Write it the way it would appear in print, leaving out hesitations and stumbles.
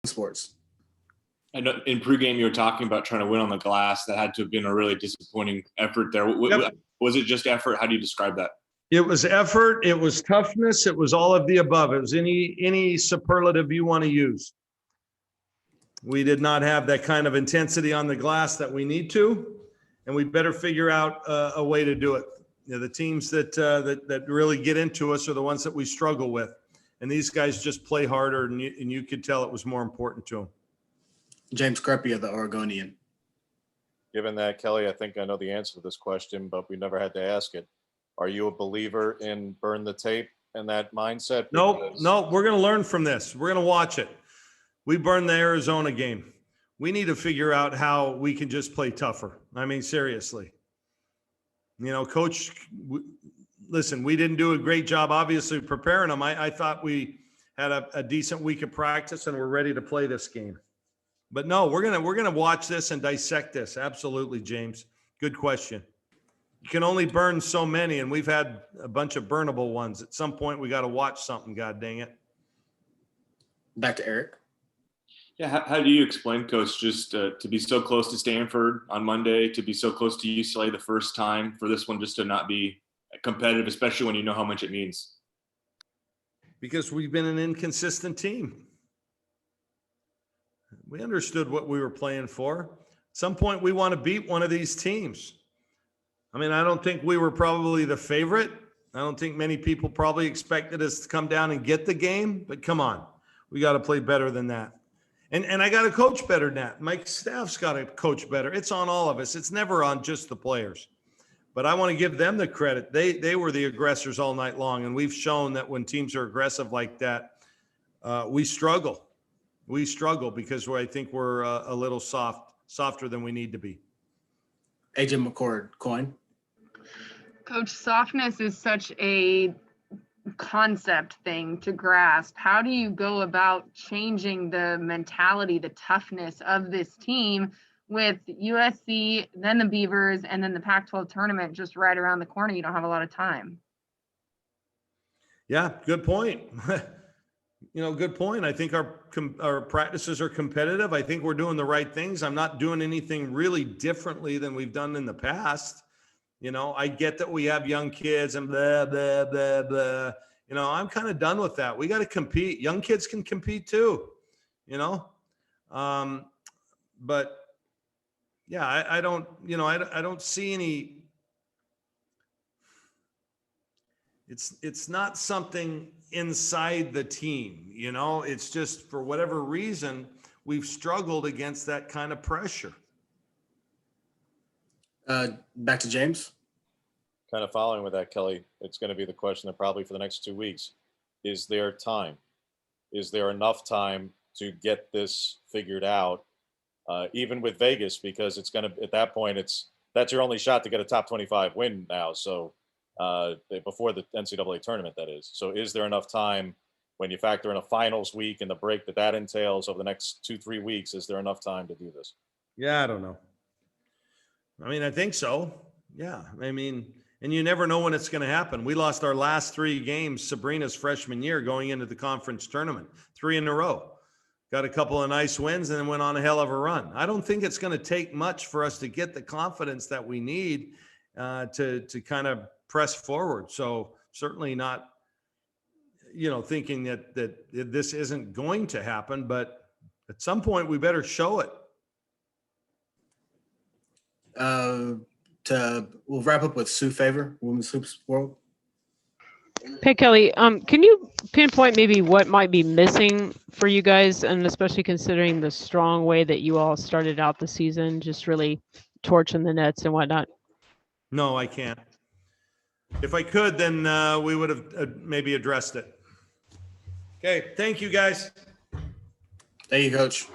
sports. I know in pregame you were talking about trying to win on the glass. That had to have been a really disappointing effort there. Yep. Was it just effort? How do you describe that? It was effort. It was toughness. It was all of the above. It was any superlative you want to use. We did not have that kind of intensity on the glass that we need to, and we better figure out a way to do it. You know, the teams that really get into us are the ones that we struggle with, and these guys just play harder, and you could tell it was more important to them. James Crepia, the Oregonian. Given that, Kelly, I think I know the answer to this question, but we never had to ask it. Are you a believer in burn the tape and that mindset? No, we're going to learn from this. We're going to watch it. We burned the Arizona game. We need to figure out how we can just play tougher. I mean, seriously. You know, Coach, listen, we didn't do a great job, obviously, preparing them. I thought we had a decent week of practice and we're ready to play this game. But no, we're gonna watch this and dissect this. Absolutely, James. Good question. You can only burn so many, and we've had a bunch of burnable ones. At some point, we got to watch something. God dang it. Back to Eric. Yeah, how do you explain, Coach, just to be so close to Stanford on Monday, to be so close to UCLA the first time, for this one just to not be competitive, especially when you know how much it means? Because we've been an inconsistent team. We understood what we were playing for. At some point, we want to beat one of these teams. I mean, I don't think we were probably the favorite. I don't think many people probably expected us to come down and get the game, but come on, we got to play better than that. And I got to coach better than that. Mike staff's got to coach better. It's on all of us. It's never on just the players. But I want to give them the credit. They were the aggressors all night long, and we've shown that when teams are aggressive like that, we struggle. We struggle because I think we're a little softer than we need to be. AJ McCord, Coin. Coach, softness is such a concept thing to grasp. How do you go about changing the mentality, the toughness of this team with USC, then the Beavers, and then the Pac-12 tournament just right around the corner? You don't have a lot of time. Yeah, good point. Good point. I think our practices are competitive. I think we're doing the right things. I'm not doing anything really differently than we've done in the past. You know, I get that we have young kids and blah, blah, blah, blah. You know, I'm kind of done with that. We got to compete. Young kids can compete too, you know? But yeah, I don't see any, it's not something inside the team, you know, it's just for whatever reason, we've struggled against that kind of pressure. Back to James. Kind of following with that, Kelly, it's going to be the question that probably for the next 2 weeks. Is there time? Is there enough time to get this figured out, even with Vegas? Because it's going to, at that point, that's your only shot to get a top 25 win now. So before the NCAA tournament, that is. So is there enough time when you factor in a finals week and the break that entails over the next 2-3 weeks? Is there enough time to do this? Yeah, I don't know. I mean, I think so. Yeah. I mean, and you never know when it's going to happen. We lost our last 3 games Sabrina's freshman year going into the conference tournament, 3 in a row. Got a couple of nice wins and then went on a hell of a run. I don't think it's going to take much for us to get the confidence that we need to kind of press forward. So certainly not, thinking that this isn't going to happen, but at some point we better show it. We'll wrap up with Sue Favor, Women's Hoops World. Hey, Kelly, can you pinpoint maybe what might be missing for you guys, and especially considering the strong way that you all started out the season, just really torching the nets and whatnot? No, I can't. If I could, then we would have maybe addressed it. Okay, thank you, guys. Thank you, Coach.